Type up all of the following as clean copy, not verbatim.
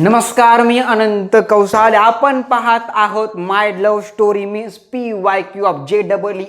नमस्कार, मी अनंत कौसाले. आपण पाहत आहोत my love story means PYQ of JEE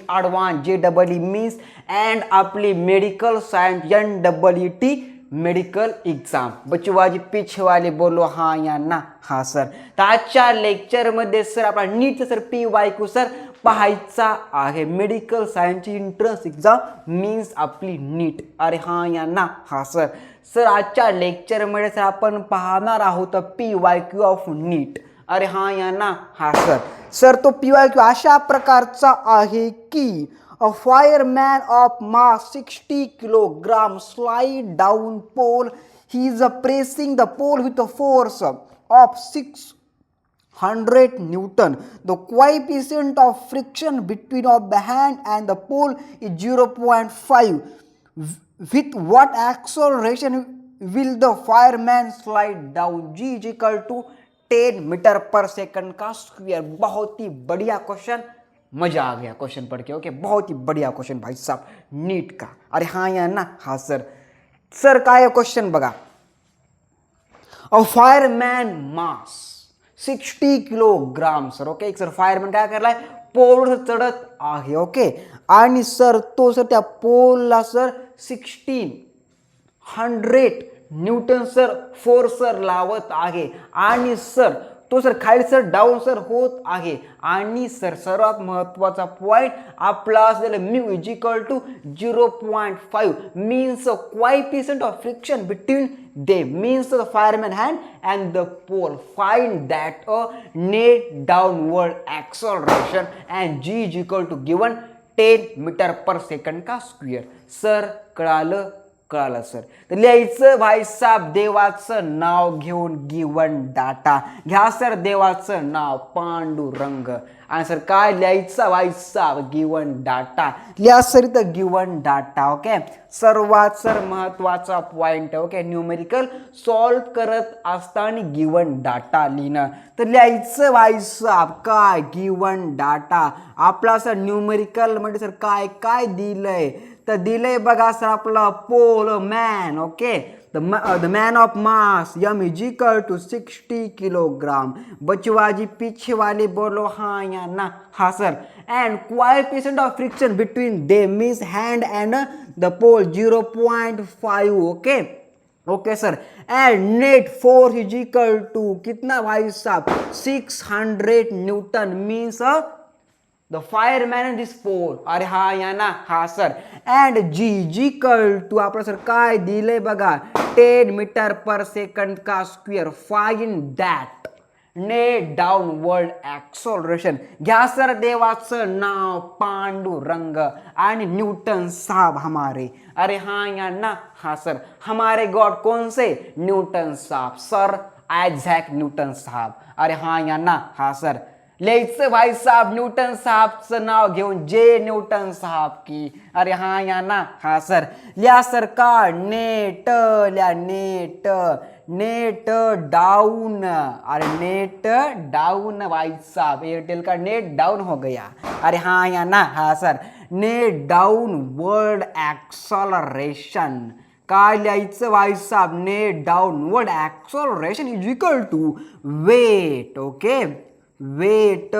advance. JEE means and आपली medical science NEET medical exam. बच्चूबाजी पीछे वाले बोलो हाँ या ना. हाँ सर. तर आजच्या लेक्चरमध्ये सर आपला नीट सर PYQ सर पाहायचा आहे. मेडिकल सायन्सची एंट्रन्स एक्झाम मीन्स आपली नीट. अरे हाँ या ना. हाँ सर. सर आजच्या लेक्चरमध्ये सर आपण पाहणार आहोत PYQ ऑफ नीट. अरे हाँ या ना. हाँ सर. सर तो PYQ अशा प्रकारचा आहे की a fireman of mass 60 kilogram slide down pole. He is pressing the pole with a force of 600 Newton. The coefficient of friction between of the hand and the pole is 0.5. With what acceleration will the fireman slide down? G is equal to 10 metre per second का square. बहुत ही बढ़िया question, मजा आ गया question पढ़ के. Okay, बहुत ही बढ़िया question भाई साहब नीट का. अरे हाँ या ना. हाँ सर. सर काय क्वेश्चन बघा. अ फायरमॅन मास 60 किलोग्राम. सर ओके, एक सर फायरमॅन काय करलाय, पोल चढत आहे. ओके, आणि सर तो सर त्या पोलला sir 1600 Newton sir force sir लावत आहे. आणि सर तो सर खाली सर डाऊन सर होत आहे. आणि सर सर्वात महत्वाचा पॉइंट आपला असलेला mu is equal to 0.5 means coefficient of friction between they means the fireman hand and the pole. Find that a net downward acceleration and G is equal to given 10 metre per second का square. Sir कळालं sir. तर लिहायचं भाई साहेब देवाचं नाव घेऊन given data. घ्या sir देवाचं नाव पांडुरंग. आणि सर काय लिहायचं भाई साहेब गिवन डाटा. लिहा सर इथं गिवन डाटा. ओके, सर्वात सर महत्वाचा पॉइंट. ओके, न्यूमेरिकल सॉल्व करत असताना गिवन डाटा लिहिणं. तर लिहायचं भाई साहेब काय गिवन डाटा. आपला सर न्यूमेरिकल मध्ये सर काय काय दिलंय तर दिलंय बघा सर आपला pole man. Okay, the man of mass M is equal to 60 kilogram. बचवाजी पीछे वाले बोलो हाँ या ना. हाँ sir. And coefficient of friction between them means hand and the pole 0.5. Okay okay sir. And net force is equal to कितना भाई साहब 600 newton means the fireman in this pole. अरे हा या ना. हा sir. And G is equal to आपलं sir काय दिलंय बघा 10 मीटर पर सेकंड का square. Find that net downward acceleration. घ्या सर देवाचं नाव पांडुरंग आणि न्यूटन साहब हमारे. अरे हाँ या ना. हाँ सर. हमारे गॉड कौन से? न्यूटन साहब. सर आयझॅक न्यूटन साहब. अरे हाँ या ना. हाँ सर. लिहायचं भाई साहब न्यूटन साहबचं नाव घेऊन जे न्यूटन साहब की. अरे हाँ या ना. हाँ सर. लिहा सर का नेट. लिहा नेट. Net down. अरे नेट डाउन भाई साहब. एयरटेल का नेट डाउन हो गया. अरे हाँ या ना. हाँ sir. Net downward acceleration. काय लिहायचं भाई साहब net downward acceleration is equal to weight. Okay, weight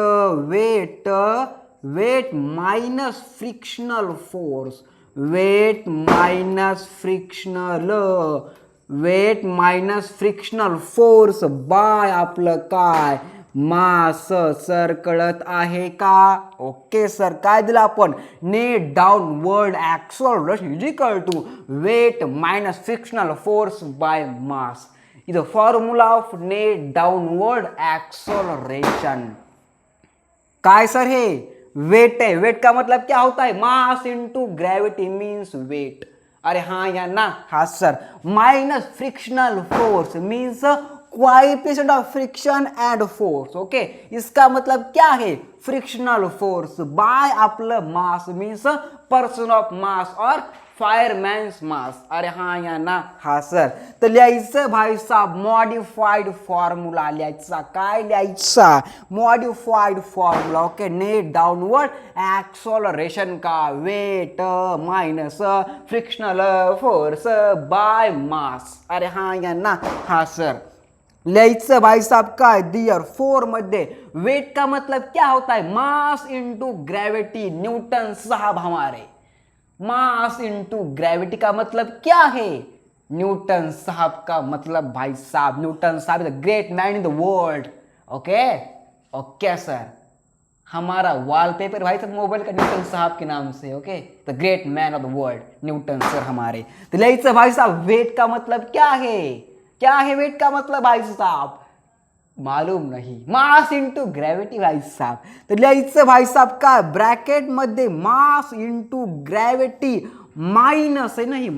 minus frictional force. Weight minus frictional force by आपलं काय मास. सर कळत आहे का? Okay sir. काय दिलं आपण net downward acceleration is equal to weight minus frictional force by mass. इधर formula of net downward acceleration. काय सर हे वेट है. वेट का मतलब क्या होता है? Mass into gravity means weight. अरे हाँ या ना. हाँ sir. Minus frictional force means coefficient of friction and force. Okay, इसका मतलब क्या है? फ्रिक्शनल फोर्स बाय आपलं mass means person of mass और फायरमॅन्स मास. अरे हाँ या ना. हा सर. तर लिहायचं भाई साहब मॉडिफाइड फॉर्म्युला लिहायचा. काय लिहायचा? Modified formula. Okay, net downward acceleration का weight minus frictional force by mass. अरे हाँ या ना. हा सर. लिहायचं भाई साहब काय दियर 4 मध्ये वेट का मतलब क्या होता है मास इनटू ग्रेविटी न्यूटन साहब हमारे मास इनटू ग्रेविटी का मतलब क्या है न्यूटन साहब का मतलब भाई साहब न्यूटन साहब is the great man in the world okay okay sir हमारा वॉलपेपर भाई साहब मोबाइल का न्यूटन साहब के नाम से okay the great man of the world Newton sir हमारे तो लिहायचं भाई साहब वेट का मतलब क्या है वेट का मतलब भाई साहब मालूम नहीं मास इंटू ग्रेविटी भाई साहब तो लिहायचं भाई साहब का ब्रॅकेट मध्ये मास इंटू ग्रेविटी माइनस है नहीं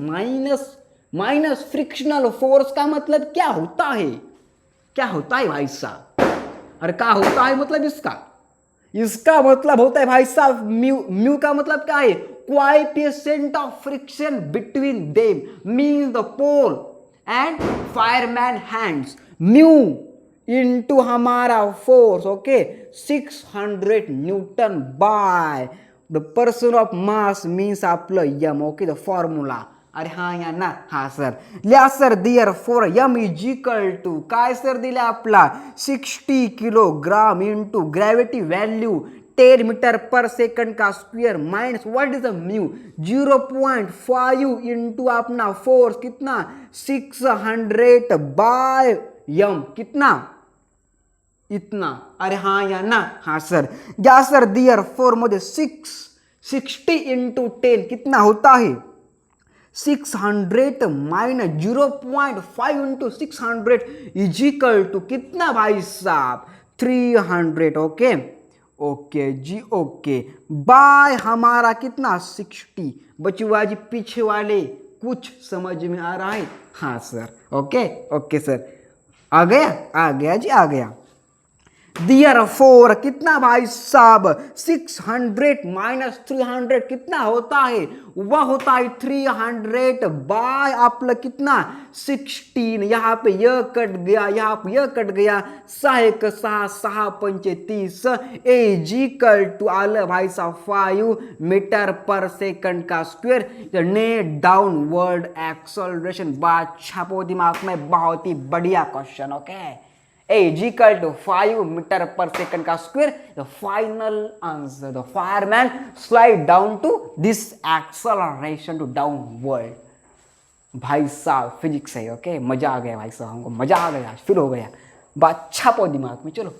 माइनस फ्रिक्शनल फोर्स का मतलब क्या होता है भाई साहब अरे क्या होता है मतलब इसका मतलब होता है भाई साहब म्यू का मतलब क्या है coefficient of friction between them means the pole and fireman hands mu into हमारा force okay 600 Newton by the person of mass means आपलं यम ओके द फॉर्म्युला अरे हाँ या ना हाँ सर लिहा सर दियर फोर यम इज इक्वल टू काय सर दिला आपला 60 kilogram into gravity value 10 metre पर सेकंड का square minus what is the mu 0.5 into Apna force कितना 600 बाय यम कितना इतना अरे हाँ या ना हाँ सर या सर दियर फोर मध्ये 60 इंटू 10 कितना होता है 600 minus 0.5 into 600 is equal to कितना भाई साहब 300 ओके ओके जी ओके बाय हमारा कितना 60 बचुआ जी पीछे वाले कुछ समझ में आ रहा है हाँ सर ओके ओके सर आ गया जी आ गया दियर फोर कितना भाई साहब 600 माइनस 300 कितना होता है वह होता है 300 बाय आपलं कितना 16 यहाँ पे यह कट गया यहाँ पे यह कट गया 6 6 पंचे 30 इक्वल टू आलं भाई साहब 5 मीटर पर सेकंड का स्क्वायर नेट डाउनवर्ड एक्सेलरेशन बात छापो दिमाग में बहुत ही बढ़िया question okay is equal to 5 metre per second का square the final answer the fireman slide down to this acceleration to downward भाई साहब फिजिक्स है ओके मजा आ गया भाई साहब हमको मजा आ गया फील हो गया बात छापो दिमाग में चलो